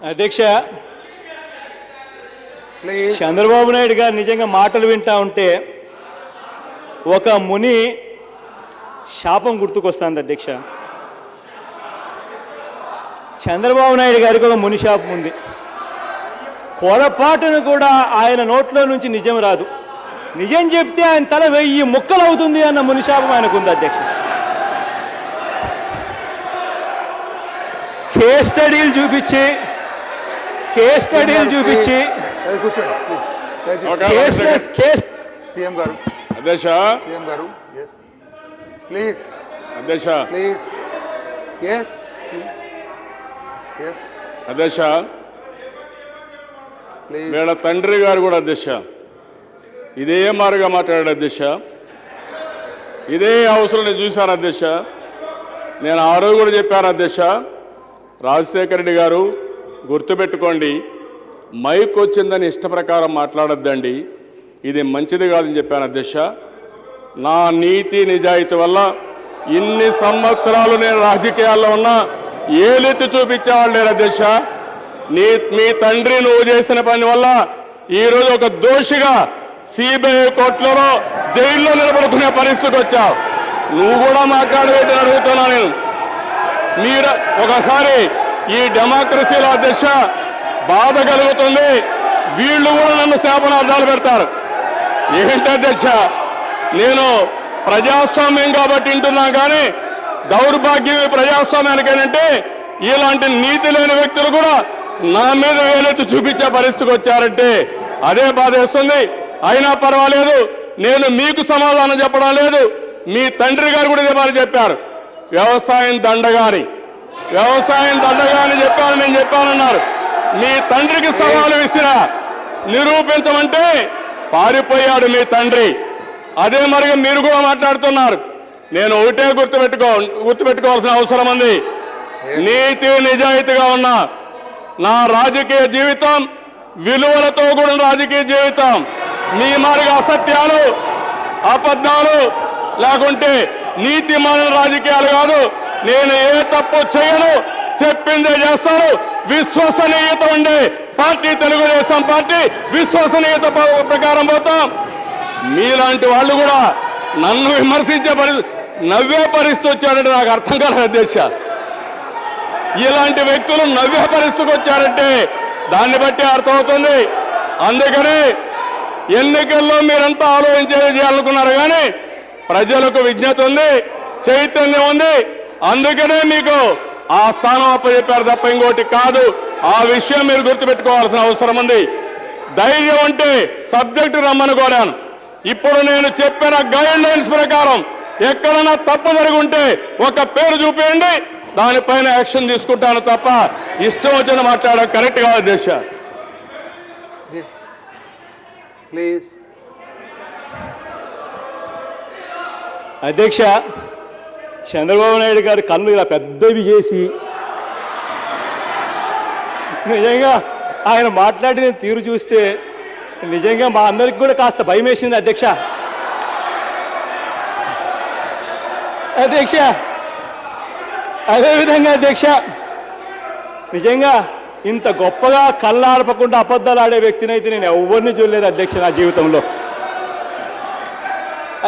అధ్యక్ష, చంద్రబాబు నాయుడు గారు నిజంగా మాటలు వింటా ఉంటే ఒక ముని శాపం గుర్తుకొస్తుంది అధ్యక్ష. చంద్రబాబు నాయుడు గారికి ఒక ముని శాపం ఉంది. పొరపాటును కూడా ఆయన నోట్లో నుంచి నిజం రాదు. నిజం చెప్తే ఆయన తల 1000 ముక్కలు అవుతుంది అన్న ముని శాపం ఆయనకుంది అధ్యక్ష. కేస్ స్టడీలు చూపించి సీఎం గారు అధ్యక్ష సీఎం గారు ప్లీజ్ అధ్యక్ష ప్లీజ్ అధ్యక్ష ప్లీజ్ వీళ్ళ తండ్రి గారు కూడా అధ్యక్ష ఇదే మారుగా మాట్లాడాడు అధ్యక్ష. ఇదే అవసరం నేను చూశాను అధ్యక్ష. నేను ఆ రోజు కూడా చెప్పాను అధ్యక్ష, రాజశేఖర రెడ్డి గారు గుర్తుపెట్టుకోండి, మైక్ వచ్చిందని ఇష్ట ప్రకారం మాట్లాడొద్దండి, ఇది మంచిది కాదని చెప్పాను అధ్యక్ష. నా నీతి నిజాయితీ వల్ల ఇన్ని సంవత్సరాలు నేను రాజకీయాల్లో ఉన్నా ఏలెత్తి చూపించేవాళ్ళు లేరు అధ్యక్ష. మీ తండ్రి నువ్వు చేసిన పని వల్ల ఈరోజు ఒక దోషిగా సిబిఐ కోర్టులో జైల్లో నిలబడుకునే పరిస్థితికి వచ్చావు. నువ్వు కూడా మాట్లాడబెట్టి అడుగుతున్నా నేను. మీరు ఒకసారి ఈ డెమోక్రసీలో అధ్యక్ష బాధ కలుగుతుంది, వీళ్ళు కూడా నన్ను శాపనార్థాలు పెడతారు. ఏంటి అధ్యక్ష, నేను ప్రజాస్వామ్యం కాబట్టి వింటున్నా కానీ దౌర్భాగ్యం ప్రజాస్వామ్యానికి ఏంటంటే ఇలాంటి నీతి లేని వ్యక్తులు కూడా నా మీద వేలెత్తి చూపించే పరిస్థితికి వచ్చారంటే అదే బాధ వేస్తుంది. అయినా పర్వాలేదు, నేను మీకు సమాధానం చెప్పడం లేదు, మీ తండ్రి గారు కూడా ఇదే మాట చెప్పారు. వ్యవసాయం దండగాని చెప్పాను, నేను చెప్పానన్నారు. మీ తండ్రికి సవాలు విసిరా నిరూపించమంటే పారిపోయాడు మీ తండ్రి. అదే మరిగా మీరు కూడా మాట్లాడుతున్నారు. నేను ఒకటే గుర్తుపెట్టుకోవాల్సిన అవసరం ఉంది. నీతి నిజాయితీగా ఉన్న నా రాజకీయ జీవితం విలువలతో కూడిన రాజకీయ జీవితం. మీ మారిగా అసత్యాలు, అబద్ధాలు లేకుంటే నీతి మాలిన రాజకీయాలు కాదు. నేను ఏ తప్పు చేయను, చెప్పిందే చేస్తాను. విశ్వసనీయత ఉండే పార్టీ తెలుగుదేశం పార్టీ, విశ్వసనీయత ప్రకారం పోతాం. మీలాంటి వాళ్ళు కూడా నన్ను విమర్శించే నవ్వే పరిస్థితి వచ్చాడంటే నాకు అర్థం కాలేదు అధ్యక్ష. ఇలాంటి వ్యక్తులు నవ్వే పరిస్థితికి వచ్చారంటే దాన్ని బట్టి అర్థమవుతుంది. అందుకని ఎన్నికల్లో మీరంతా చేయాలనుకున్నారు కానీ ప్రజలకు విజ్ఞత ఉంది, చైతన్యం ఉంది. అందుకనే మీకు ఆ స్థానం అప్పచెప్పారు తప్ప ఇంకోటి కాదు. ఆ విషయం మీరు గుర్తుపెట్టుకోవాల్సిన అవసరం ఉంది. ధైర్యం ఉంటే సబ్జెక్టు రమ్మని కోరాను. ఇప్పుడు నేను చెప్పిన గైడ్ లైన్స్ ప్రకారం ఎక్కడైనా తప్పు జరుగుంటే ఒక పేరు చూపించండి, దానిపైన యాక్షన్ తీసుకుంటాను తప్ప ఇష్టం వచ్చిన మాట్లాడడం కరెక్ట్ కాదు అధ్యక్ష. ప్లీజ్ అధ్యక్ష, చంద్రబాబు నాయుడు గారు కన్ను ఇలా పెద్దవి చేసి నిజంగా ఆయన మాట్లాడిన తీరు చూస్తే నిజంగా మా అందరికి కూడా కాస్త భయం వేసింది అధ్యక్ష. అదేవిధంగా అధ్యక్ష, నిజంగా ఇంత గొప్పగా కళ్ళార్పకుండా అబద్ధాలు ఆడే వ్యక్తిని అయితే నేను ఎవరిని చూడలేదు అధ్యక్ష నా జీవితంలో.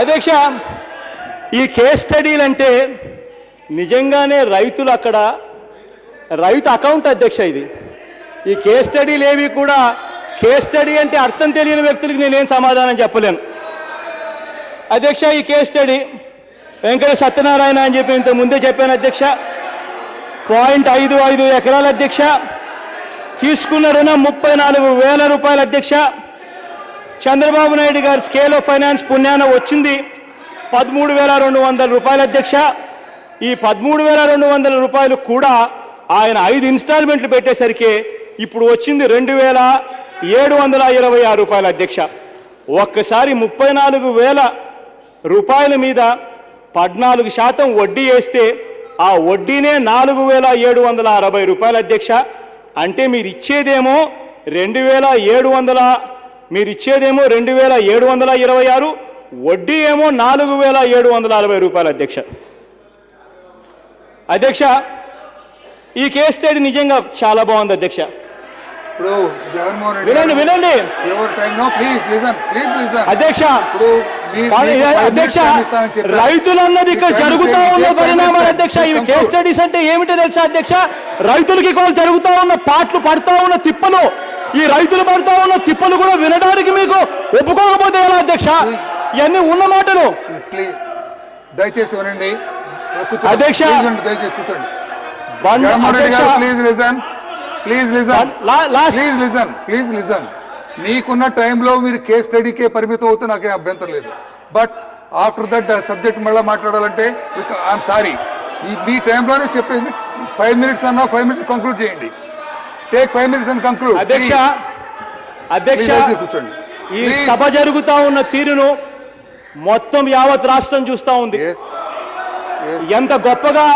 అధ్యక్ష, ఈ కేస్ స్టడీలు అంటే నిజంగానే రైతులు అక్కడ రైతు అకౌంట్ అధ్యక్ష ఇది. ఈ కేస్ స్టడీలు ఏవి కూడా కేస్ స్టడీ అంటే అర్థం తెలియని వ్యక్తులకి నేనేం సమాధానం చెప్పలేను అధ్యక్ష. ఈ కేస్ స్టడీ వెంకట సత్యనారాయణ అని చెప్పి ఇంత ముందే చెప్పాను అధ్యక్ష. 0.55 ఎకరాల అధ్యక్ష. తీసుకున్న రుణం 34,000 రూపాయలు అధ్యక్ష. చంద్రబాబు నాయుడు గారి స్కేల్ ఆఫ్ ఫైనాన్స్ పుణ్యాన వచ్చింది 13,200 రూపాయలు అధ్యక్ష. ఈ 13,200 రూపాయలు కూడా ఆయన 5 ఇన్స్టాల్మెంట్లు పెట్టేసరికి ఇప్పుడు వచ్చింది 2,726 రూపాయలు అధ్యక్ష. ఒక్కసారి 34,000 రూపాయల మీద 14% వడ్డీ వేస్తే ఆ వడ్డీనే 4,760 రూపాయలు అధ్యక్ష. అంటే మీరు ఇచ్చేదేమో 2,726, వడ్డీ ఏమో 4,740 రూపాయలు అధ్యక్ష. అధ్యక్ష, ఈ కేస్ స్టడీ నిజంగా చాలా బాగుంది అధ్యక్ష. ఇప్పుడు జగన్మోహన్ రెడ్డి వినండి వినండి ఎవరి టైం నో ప్లీజ్ లిసన్ అధ్యక్ష ఇప్పుడు అధ్యక్ష రైతులన్నది ఇక్కడ జరుగుతా ఉన్న పరిణామాలు అధ్యక్ష ఇవి కేస్ స్టడీస్ అంటే ఏమిటో తెలుసా అధ్యక్ష రైతులకి ఇవాళ జరుగుతా ఉన్న పాటలు పడతా ఉన్న తిప్పలు ఈ రైతులు పడతా ఉన్న తిప్పలు కూడా వినడానికి మీకు ఒప్పుకోకపోతే ఎలా అధ్యక్ష ఇవన్నీ ఉన్న మాటలు ప్లీజ్ దయచేసి వినండి అధ్యక్ష దయచేసి కూర్చోండి జగన్మోహన్ రెడ్డి గారు ప్లీజ్ లిసన్ నీకున్న టైంలో మీరు కేస్ స్టడీకే పరిమితం అవుతే నాకేం అభ్యంతరం లేదు బట్ ఆఫ్టర్ దట్ సబ్జెక్ట్ మళ్ళీ మాట్లాడాలంటే ఐఎమ్ సారీ మీ టైంలోనే చెప్పేది 5 minutes అన్నా 5 minutes కంక్లూడ్ చేయండి టేక్ 5 minutes అండ్ కంక్లూడ్ అధ్యక్ష కూర్చోండి ఈ సభ జరుగుతా ఉన్న తీరును మొత్తం యావత్ రాష్ట్రం చూస్తా ఉంది ఎంత గొప్పగా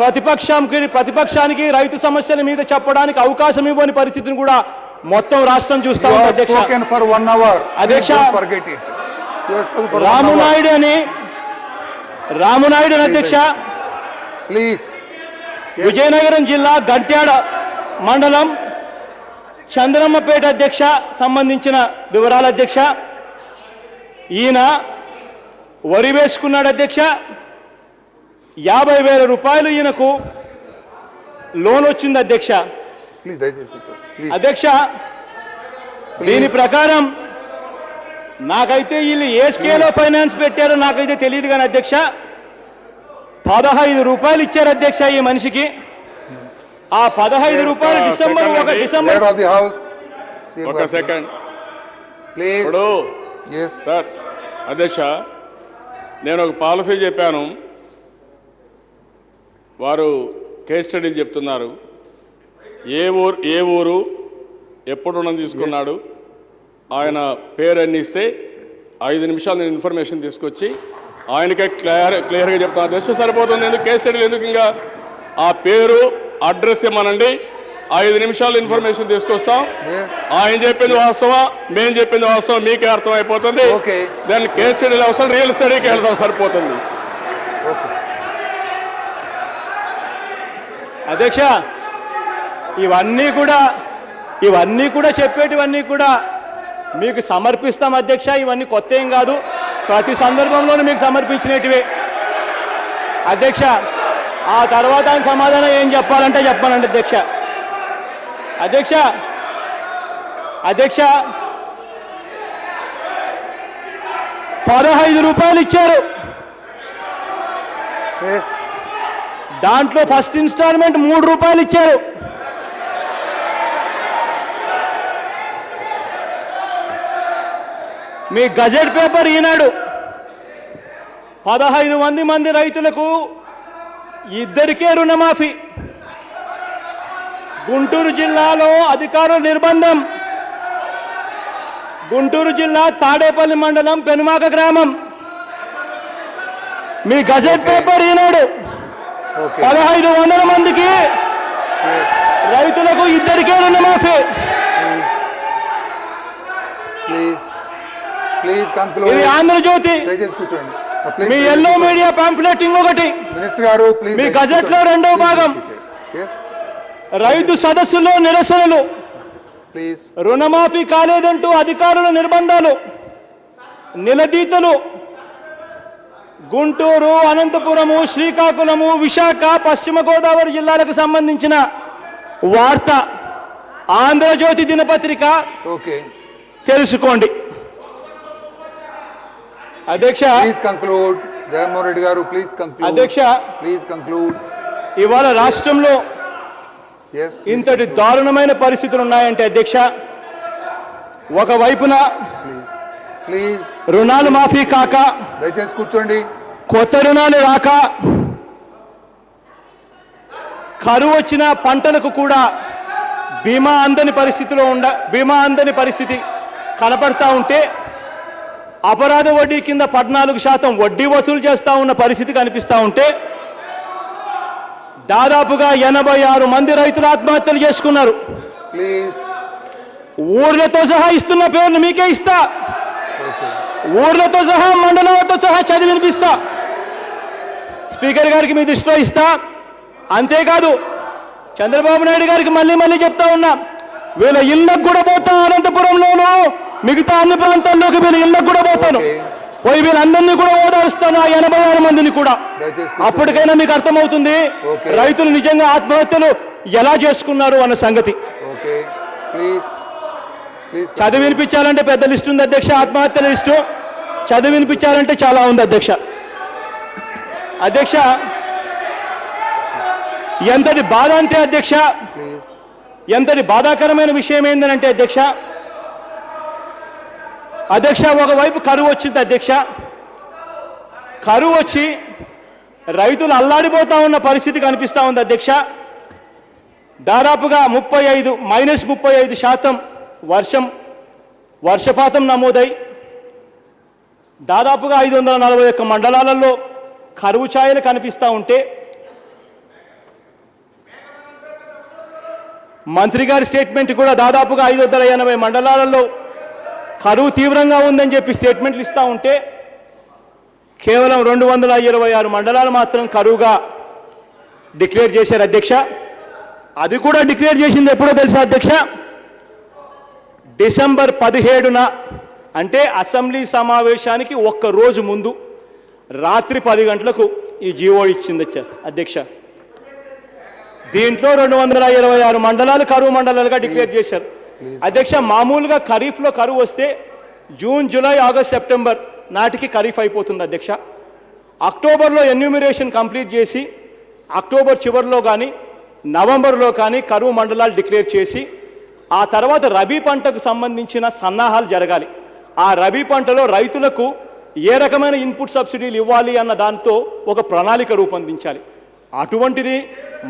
ప్రతిపక్షానికి రైతు సమస్యల మీద చెప్పడానికి అవకాశం ఇవ్వని పరిస్థితిని కూడా మొత్తం రాష్ట్రం చూస్తా ఉంది అధ్యక్ష రామునాయుడు అని అధ్యక్ష ప్లీజ్ విజయనగరం జిల్లా గంట్యాడ మండలం చంద్రమ్మపేట అధ్యక్ష సంబంధించిన వివరాల అధ్యక్ష ఈయన వరి వేసుకున్నాడు అధ్యక్ష 50,000 రూపాయలు ఈయనకు లోన్ వచ్చింది అధ్యక్ష అధ్యక్ష దీని ప్రకారం నాకైతే వీళ్ళు ఏ స్కేల్ ఆఫ్ ఫైనాన్స్ పెట్టారో నాకైతే తెలియదు కానీ అధ్యక్ష 15 రూపాయలు ఇచ్చారు అధ్యక్ష ఈ మనిషికి ఆ 15 రూపాయలు డిసెంబర్ ఒక సెకండ్ సార్ అధ్యక్ష నేను ఒక పాలసీ చెప్పాను వారు కేస్ స్టడీలు చెప్తున్నారు ఏ ఊరు ఎప్పుడు రుణం తీసుకున్నాడు ఆయన పేరు అన్ని ఇస్తే 5 నిమిషాలు నేను ఇన్ఫర్మేషన్ తీసుకొచ్చి ఆయనకే క్లియర్గా చెప్తాను అధ్యక్ష సరిపోతుంది ఎందుకు కేస్ స్టడీలు ఎందుకు ఇంకా ఆ పేరు అడ్రస్ ఇమ్మనండి 5 నిమిషాలు ఇన్ఫర్మేషన్ తీసుకొస్తాం ఆయన చెప్పింది వాస్తవం మేము చెప్పింది వాస్తవం మీకే అర్థం అయిపోతుంది దాన్ని కేస్ స్టడీలు అవసరం రియల్ స్టడీకి వెళ్తాం సరిపోతుంది అధ్యక్ష ఇవన్నీ కూడా చెప్పేటివన్నీ కూడా మీకు సమర్పిస్తాం అధ్యక్ష ఇవన్నీ కొత్త ఏం కాదు ప్రతి సందర్భంలోనూ మీకు సమర్పించినటివే అధ్యక్ష ఆ తర్వాత ఆయన సమాధానం ఏం చెప్పాలంటే చెప్పానండి అధ్యక్ష 15 రూపాయలు ఇచ్చారు దాంట్లో ఫస్ట్ ఇన్స్టాల్మెంట్ 3 రూపాయలు ఇచ్చారు మీ గజెట్ పేపర్ ఈనాడు 15 మంది రైతులకు ఇద్దరికే రుణమాఫీ గుంటూరు జిల్లాలో అధికారుల నిర్బంధం గుంటూరు జిల్లా తాడేపల్లి మండలం పెనుమాక గ్రామం మీ గజెట్ పేపర్ ఈనాడు 1500 మందికి రైతులకు ఇద్దరికే రుణమాఫీ ఇది ఆంధ్రజ్యోతి మీ ఎల్లో మీడియా పాంప్లెట్ ఇంకొకటి మీ గజెట్ లో 2వ భాగం రైతు సదస్సులో నిరసనలు రుణమాఫీ కాలేదంటూ అధికారుల నిర్బంధాలు నిలదీతలు గుంటూరు అనంతపురము శ్రీకాకుళము విశాఖ పశ్చిమ గోదావరి జిల్లాలకు సంబంధించిన వార్త ఆంధ్రజ్యోతి దినపత్రిక తెలుసుకోండి అధ్యక్ష జగన్మోహన్ రెడ్డి గారు అధ్యక్ష కంక్లూడ్ ఇవాళ రాష్ట్రంలో ఇంతటి దారుణమైన పరిస్థితులు ఉన్నాయంటే అధ్యక్ష ఒకవైపున రుణాలు మాఫీ కాక దయచేసి కూర్చోండి కొత్త రుణాలు రాక కరువు వచ్చిన పంటలకు కూడా బీమా అందని పరిస్థితి కనపడతా ఉంటే అపరాధ వడ్డీ కింద 14% వడ్డీ వసూలు చేస్తా ఉన్న పరిస్థితి కనిపిస్తూ ఉంటే దాదాపుగా 86 మంది రైతులు ఆత్మహత్యలు చేసుకున్నారు ఊర్లతో సహా ఇస్తున్న పేర్లు మీకే ఇస్తా ఊర్లతో సహా మండలాలతో సహా చదివి వినిపిస్తా స్పీకర్ గారికి మీ దృష్టిలో ఇస్తా అంతేకాదు చంద్రబాబు నాయుడు గారికి మళ్ళీ చెప్తా ఉన్నా వీళ్ళ ఇళ్ళకు కూడా పోతా, అనంతపురంలోను మిగతా అన్ని ప్రాంతాల్లోకి వీళ్ళ ఇళ్ళకు కూడా పోతాను, పోయి వీళ్ళందరినీ కూడా ఓదారుస్తాను, ఆ 86 మందిని కూడా. అప్పటికైనా మీకు అర్థమవుతుంది రైతులు నిజంగా ఆత్మహత్యలు ఎలా చేసుకున్నారు అన్న సంగతి. చదివి వినిపించాలంటే పెద్ద లిస్ట్ ఉంది అధ్యక్ష, ఆత్మహత్యల లిస్టు చదివి వినిపించాలంటే చాలా ఉంది అధ్యక్ష. అధ్యక్ష ఎంతటి బాధ అంటే అధ్యక్ష, ఎంతటి బాధాకరమైన విషయం ఏంటంటే అధ్యక్ష, ఒకవైపు కరువు వచ్చింది అధ్యక్ష, కరువు వచ్చి రైతులు అల్లాడిపోతా ఉన్న పరిస్థితి కనిపిస్తూ ఉంది అధ్యక్ష. దాదాపుగా -35% వర్షపాతం నమోదై దాదాపుగా 541 మండలాలలో కరువు ఛాయలు కనిపిస్తూ ఉంటే మంత్రి గారి స్టేట్మెంట్ కూడా దాదాపుగా 580 మండలాలలో కరువు తీవ్రంగా ఉందని చెప్పి స్టేట్మెంట్లు ఇస్తూ ఉంటే కేవలం 226 మండలాలు మాత్రం కరువుగా డిక్లేర్ చేశారు అధ్యక్ష. అది కూడా డిక్లేర్ చేసింది ఎప్పుడో తెలుసా అధ్యక్ష, డిసెంబర్ 17న అంటే అసెంబ్లీ సమావేశానికి ఒక్క రోజు ముందు రాత్రి 10 గంటలకు ఈ జీవో ఇచ్చింది అధ్యక్ష. దీంట్లో 226 మండలాలు కరువు మండలాలుగా డిక్లేర్ చేశారు అధ్యక్ష. మామూలుగా ఖరీఫ్లో కరువు వస్తే జూన్, జూలై, ఆగస్ట్, సెప్టెంబర్ నాటికి ఖరీఫ్ అయిపోతుంది అధ్యక్ష. అక్టోబర్లో ఎన్యూమిరేషన్ కంప్లీట్ చేసి అక్టోబర్ చివరిలో కానీ నవంబర్లో కానీ కరువు మండలాలు డిక్లేర్ చేసి ఆ తర్వాత రబీ పంటకు సంబంధించిన సన్నాహాలు జరగాలి. ఆ రబీ పంటలో రైతులకు ఏ రకమైన ఇన్పుట్ సబ్సిడీలు ఇవ్వాలి అన్న దాంతో ఒక ప్రణాళిక రూపొందించాలి. అటువంటిది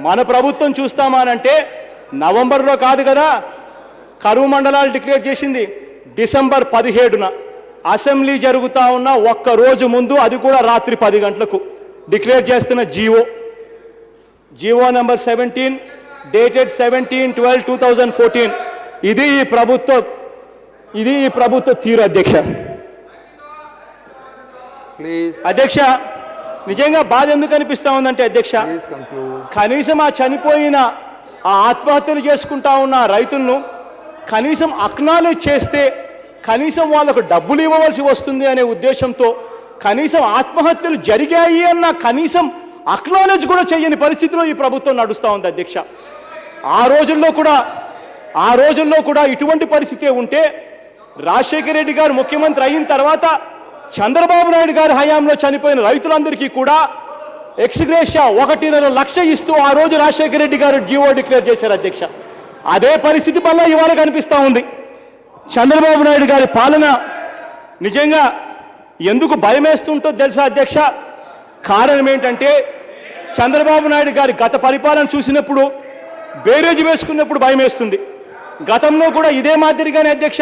మన ప్రభుత్వం చూస్తామానంటే నవంబర్లో కాదు కదా కరువు మండలాలు డిక్లేర్ చేసింది, డిసెంబర్ 17న అసెంబ్లీ జరుగుతూ ఉన్న ఒక్క రోజు ముందు, అది కూడా రాత్రి 10 గంటలకు డిక్లేర్ చేస్తున్న జీవో నెంబర్ 17 డేటెడ్ 17/12/2014. ఇది ఈ ప్రభుత్వ తీరు అధ్యక్ష. అధ్యక్ష నిజంగా బాధ ఎందుకు అనిపిస్తా ఉందంటే అధ్యక్ష, కనీసం ఆ చనిపోయిన ఆ ఆత్మహత్యలు చేసుకుంటా ఉన్న రైతులను కనీసం అక్నాలెడ్జ్ చేస్తే కనీసం వాళ్ళకు డబ్బులు ఇవ్వవలసి వస్తుంది అనే ఉద్దేశంతో కనీసం ఆత్మహత్యలు జరిగాయి అన్న కనీసం అక్నాలెడ్జ్ కూడా చేయని పరిస్థితిలో ఈ ప్రభుత్వం నడుస్తూ ఉంది అధ్యక్ష. ఆ రోజుల్లో కూడా ఇటువంటి పరిస్థితి ఉంటే రాజశేఖర రెడ్డి గారు ముఖ్యమంత్రి అయిన తర్వాత చంద్రబాబు నాయుడు గారి హయాంలో చనిపోయిన రైతులందరికీ కూడా ఎక్స్గ్రేషియా 1.5 లక్ష ఇస్తూ ఆ రోజు రాజశేఖర రెడ్డి గారు జీవో డిక్లేర్ చేశారు అధ్యక్ష. అదే పరిస్థితి వల్ల ఇవాళ కనిపిస్తూ ఉంది. చంద్రబాబు నాయుడు గారి పాలన నిజంగా ఎందుకు భయమేస్తుంటో తెలుసా అధ్యక్ష? కారణం ఏంటంటే చంద్రబాబు నాయుడు గారి గత పరిపాలన చూసినప్పుడు బేరేజ్ వేసుకున్నప్పుడు భయమేస్తుంది. గతంలో కూడా ఇదే మాదిరిగానే అధ్యక్ష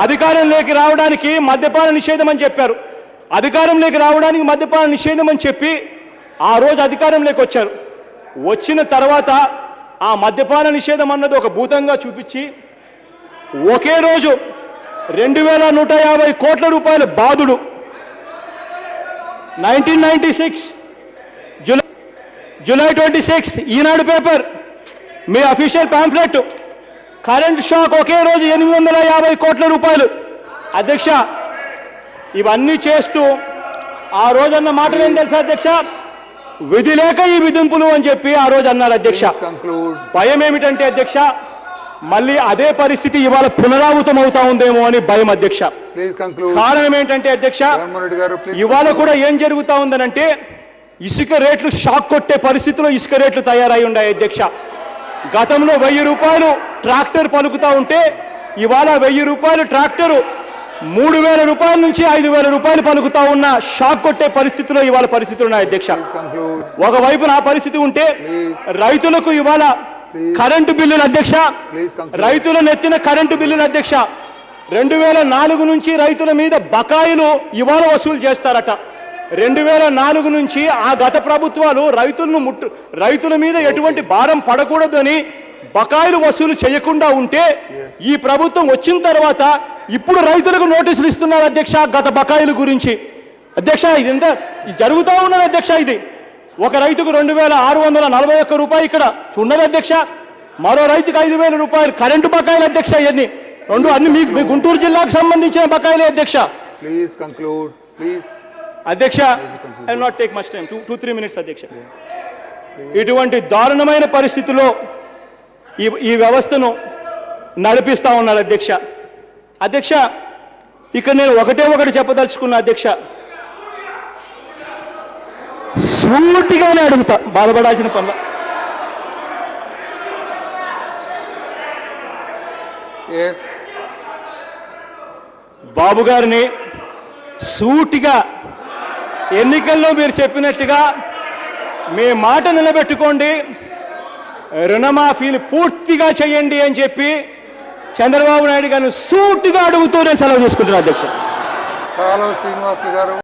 అధికారంలోకి రావడానికి మద్యపాన నిషేధం అని చెప్పారు. అధికారంలోకి రావడానికి మద్యపాన నిషేధం అని చెప్పి ఆ రోజు అధికారంలోకి వచ్చారు. వచ్చిన తర్వాత ఆ మద్యపాన నిషేధం అన్నది ఒక భూతంగా చూపించి ఒకే రోజు 2150 కోట్ల రూపాయల బాధుడు 1996 జూలై 26 ఈనాడు పేపర్ మీ అఫీషియల్ పాంఫ్లెట్ కరెంట్ షాక్ ఒకే రోజు 850 కోట్ల రూపాయలు అధ్యక్ష. ఇవన్నీ చేస్తూ ఆ రోజన్న మాటలు ఏం తెలుసా అధ్యక్ష? విధి లేక ఈ విధింపులు అని చెప్పి ఆ రోజు అన్నారు అధ్యక్ష. భయం ఏమిటంటే అధ్యక్ష మళ్ళీ అదే పరిస్థితి ఇవాళ పునరావృతం అవుతా ఉందేమో అని భయం అధ్యక్ష. కారణం ఏంటంటే అధ్యక్ష ఇవాళ కూడా ఏం జరుగుతా ఉందనంటే ఇసుక రేట్లు షాక్ కొట్టే పరిస్థితిలో ఇసుక రేట్లు తయారై ఉన్నాయి అధ్యక్ష. గతంలో 1000 రూపాయలు ట్రాక్టర్ పలుకుతా ఉంటే ఇవాళ 1000 రూపాయలు ట్రాక్టరు 3000 రూపాయల నుంచి 5000 రూపాయలు పలుకుతా ఉన్న షాక్ కొట్టే పరిస్థితిలో ఇవాళ పరిస్థితులు ఉన్నాయి అధ్యక్ష. ఒకవైపు నా పరిస్థితి ఉంటే రైతులకు ఇవాళ కరెంటు బిల్లులు అధ్యక్ష, రైతులను ఎత్తిన కరెంటు బిల్లులు అధ్యక్ష 2004 నుంచి రైతుల మీద బకాయిలు ఇవాళ వసూలు చేస్తారట. 2004 నుంచి ఆ గత ప్రభుత్వాలు రైతుల మీద ఎటువంటి భారం పడకూడదని బకాయిలు వసూలు చేయకుండా ఉంటే ఈ ప్రభుత్వం వచ్చిన తర్వాత ఇప్పుడు రైతులకు నోటీసులు ఇస్తున్నారు అధ్యక్ష గత బకాయిల గురించి. అధ్యక్ష ఇది జరుగుతూ ఉన్నది అధ్యక్ష. ఇది ఒక రైతుకు 2641 రూపాయలు ఇక్కడ ఉన్నది అధ్యక్ష. మరో రైతుకు 5,000 రూపాయలు. కరెంటు బకాయిలు అధ్యక్ష, ఇవన్నీ రెండు అన్ని మీ గుంటూరు జిల్లాకు సంబంధించిన బకాయిలే అధ్యక్ష. Please conclude please. అధ్యక్ష, I will not take much time, 2-3 minutes అధ్యక్ష. ఇటువంటి దారుణమైన పరిస్థితుల్లో ఈ వ్యవస్థను నడిపిస్తా ఉన్నారు అధ్యక్ష. అధ్యక్ష, ఇక్కడ నేను ఒకటి చెప్పదలుచుకున్నా అధ్యక్ష, సూటిగానే అడుగుతా, బాధపడాల్సిన పనుల. బాబు గారిని సూటిగా ఎన్నికల్లో మీరు చెప్పినట్టుగా మీ మాట నిలబెట్టుకోండి, రుణమాఫీని పూర్తిగా చేయండి అని చెప్పి చంద్రబాబు నాయుడు గారిని సూటిగా అడుగుతూ నేను సెలవు తీసుకుంటున్నాను అధ్యక్ష. కాలువ శ్రీనివాస్ గారు.